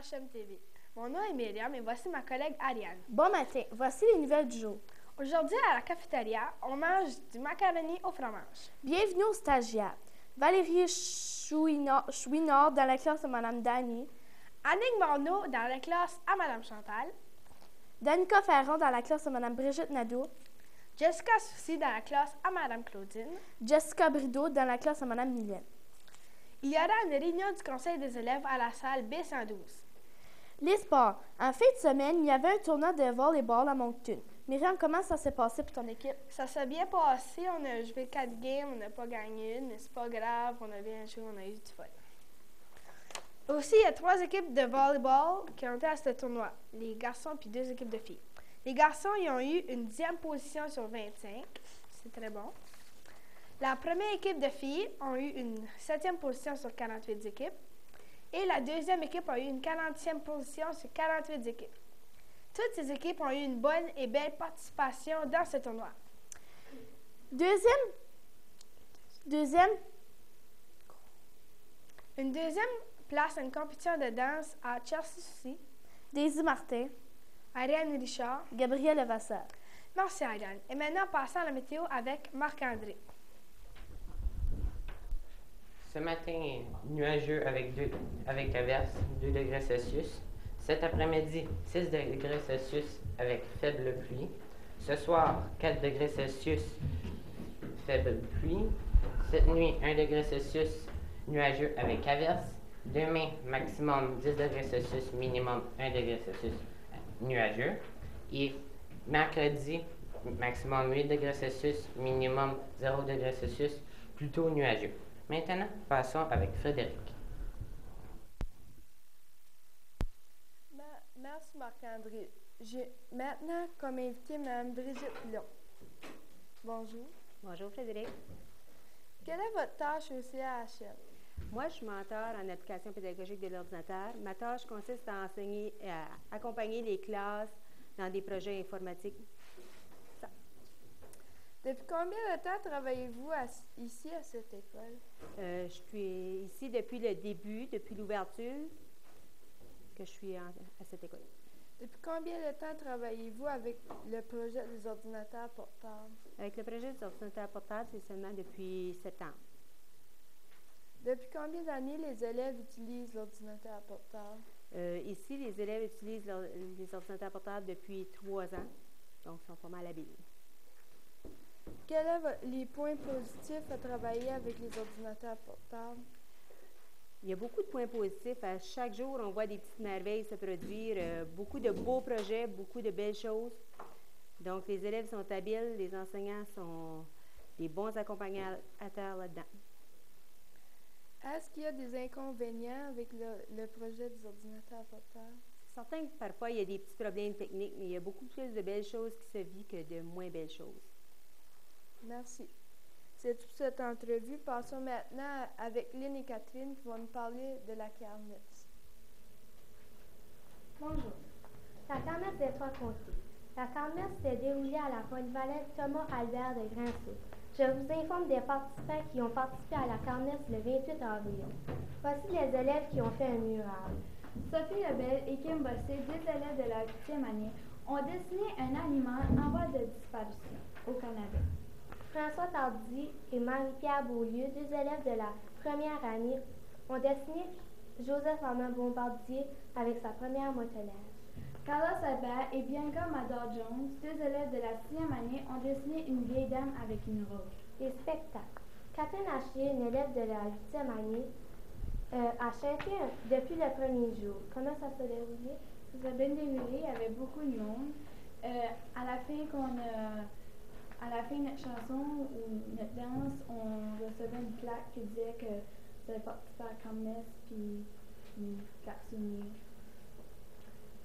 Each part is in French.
HMTV. Mon nom est Myriam et voici ma collègue Ariane. Bon matin, voici les nouvelles du jour. Aujourd'hui, à la cafétéria, on mange du macaroni au fromage. Bienvenue aux stagiaires. Valérie Chouinard dans la classe de Mme Dany. Annick Morneau dans la classe à Mme Chantal. Danica Ferron dans la classe de Mme Brigitte Nadeau. Jessica Soucy dans la classe à Mme Claudine. Jessica Brideau dans la classe de Mme Mylène. Il y aura une réunion du conseil des élèves à la salle B112. Les sports. En fin de semaine, il y avait un tournoi de volleyball à Moncton. Myriam, comment ça s'est passé pour ton équipe? Ça s'est bien passé. On a joué 4 games, on n'a pas gagné une, mais c'est pas grave. On a bien joué, on a eu du fun. Aussi, il y a 3 équipes de volleyball qui ont été à ce tournoi. Les garçons puis 2 équipes de filles. Les garçons, ils ont eu une 10e position sur 25. C'est très bon. La première équipe de filles a eu une 7e position sur 48 équipes. Et la deuxième équipe a eu une 40e position sur 48 équipes. Toutes ces équipes ont eu une bonne et belle participation dans ce tournoi. Une deuxième place à une compétition de danse à Chelsea Soucy, Daisy Martin, Ariane Richard, Gabrielle Levasseur. Merci Ariane. Et maintenant, passons à la météo avec Marc-André. Ce matin, nuageux avec averse, 2 degrés Celsius. Cet après-midi, 6 degrés Celsius avec faible pluie. Ce soir, 4 degrés Celsius, faible pluie. Cette nuit, 1 degré Celsius, nuageux avec averse. Demain, maximum 10 degrés Celsius, minimum 1 degré Celsius, nuageux. Et mercredi, maximum 8 degrés Celsius, minimum 0 degré Celsius, plutôt nuageux. Maintenant, passons avec Frédéric. Merci Marc-André. J'ai maintenant comme invité Mme Brigitte Long. Bonjour. Bonjour Frédéric. Quelle est votre tâche au CAHL? Moi, je suis mentor en application pédagogique de l'ordinateur. Ma tâche consiste à enseigner et à accompagner les classes dans des projets informatiques. Depuis combien de temps travaillez-vous ici à cette école? Je suis ici depuis le début, depuis l'ouverture, que je suis à cette école. Depuis combien de temps travaillez-vous avec le projet des ordinateurs portables? Avec le projet des ordinateurs portables, c'est seulement depuis 7 ans. Depuis combien d'années les élèves utilisent l'ordinateur portable? Ici, les élèves utilisent les ordinateurs portables depuis 3 ans, donc ils sont pas mal habiles. Quels sont les points positifs à travailler avec les ordinateurs portables? Il y a beaucoup de points positifs. À chaque jour, on voit des petites merveilles se produire, beaucoup de beaux projets, beaucoup de belles choses. Donc, les élèves sont habiles, les enseignants sont des bons accompagnateurs là-dedans. Est-ce qu'il y a des inconvénients avec le projet des ordinateurs portables? C'est certain que parfois, il y a des petits problèmes techniques, mais il y a beaucoup plus de belles choses qui se vivent que de moins belles choses. Merci. C'est toute cette entrevue. Passons maintenant avec Lynn et Catherine qui vont nous parler de la kermesse. Bonjour. La kermesse des Trois Comtés. La kermesse s'est déroulée à la polyvalente Thomas Albert de Grinceau. Je vous informe des participants qui ont participé à la kermesse le 28 avril. Voici les élèves qui ont fait un mural. Sophie Lebel et Kim Bossé, 2 élèves de la 8e année, ont dessiné un animal en voie de disparition au Canada. François Tardy et Marie-Pierre Beaulieu, 2 élèves de la première année, ont dessiné Joseph-Armand Bombardier avec sa première motoneige. Carlos Albert et Bianca Mador-Jones, 2 élèves de la 6e année, ont dessiné une vieille dame avec une robe. Les spectacles. Catherine Hachier, une élève de la 8e année, a chanté depuis le premier jour. Comment ça s'est déroulé? Ça s'est bien déroulé, il y avait beaucoup de monde. À la fin de notre chanson ou notre danse, on recevait une plaque qui disait que vous avez participé à la kermesse puis une carte souvenir.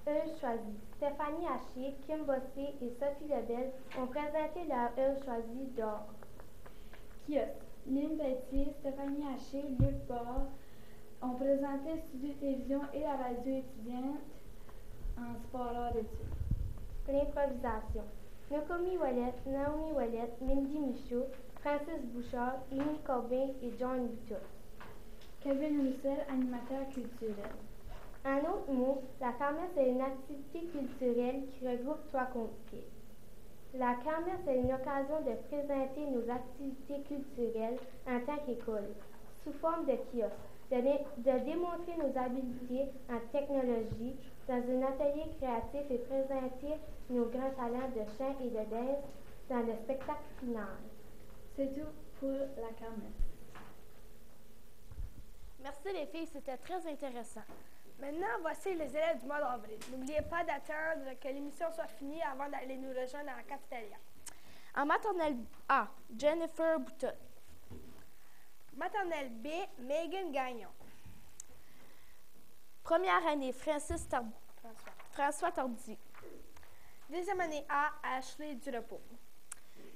Heure choisie. Stéphanie Hachier, Kim Bossé et Sophie Lebel ont présenté leur heure choisie d'or. Kiosque. Lynn Pelletier, Stéphanie Haché, Luc Barre ont présenté Studio Télévision et la radio étudiante en sport art d'études. L'improvisation. Nokomi Ouellette, Naomi Ouellette, Mindy Michaud, Francis Bouchard, Émilie Corbin et John Boutot. Kevin Roussel, animateur culturel. En autre mot, la kermesse est une activité culturelle qui regroupe 3 conquêtes. La kermesse est une occasion de présenter nos activités culturelles en tant qu'école, sous forme de kiosques, de démontrer nos habiletés en technologie dans un atelier créatif et présenter nos grands talents de chant et de danse dans le spectacle final. C'est tout pour la kermesse. Merci les filles, c'était très intéressant. Maintenant, voici les élèves du mois d'avril. N'oubliez pas d'attendre que l'émission soit finie avant d'aller nous rejoindre à la cafétéria. En maternelle A, Jennifer Boutot. Maternelle B, Megan Gagnon. Première année, François Tordi. Deuxième année A, Ashley Durepos.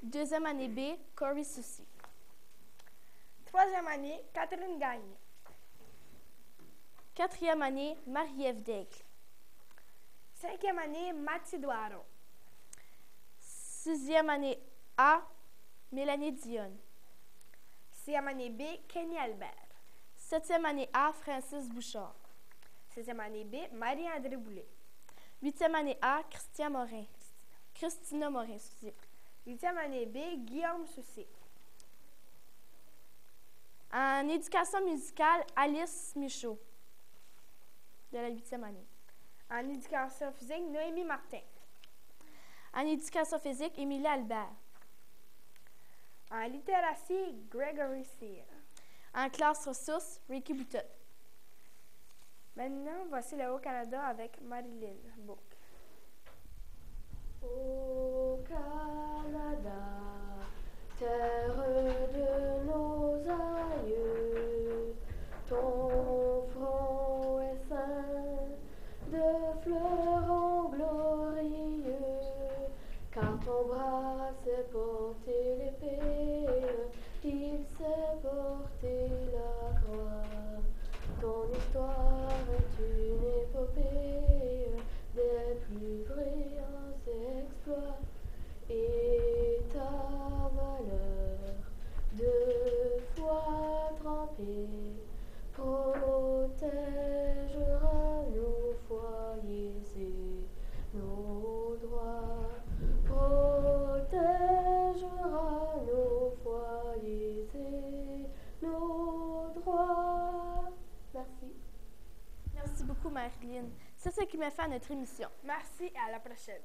Deuxième année B, Corey Soucy. Troisième année, Catherine Gagnon. Quatrième année, Marie-Ève Daigle. Cinquième année, Mathilde Doiron. Sixième année A, Mélanie Dionne. Sixième année B, Kenny Albert. Septième année A, Francis Bouchard. Sixième année B, Marie-André Boulet. Huitième année A, Christina Morin. Huitième année B, Guillaume Soucy. En éducation musicale, Alice Michaud, de la 8e année. En éducation physique, Noémie Martin. En éducation physique, Émilie Albert. En littératie, Gregory Cyr. En classe ressources, Ricky Boutot. Maintenant, voici le Haut-Canada avec Marilyn Book. Au Canada, terre de nos aïeux, ton front est ceint de fleurons glorieux, car ton bras sait porter l'épée, il sait porter la croix. Ton histoire est une épopée des plus brillants exploits, et ta valeur, 2 fois trempée, protégera nos foyers et nos droits, protégera nos foyers et nos droits. Merci. Merci beaucoup, Marilyn. C'est ce qui m'a fait à notre émission. Merci et à la prochaine.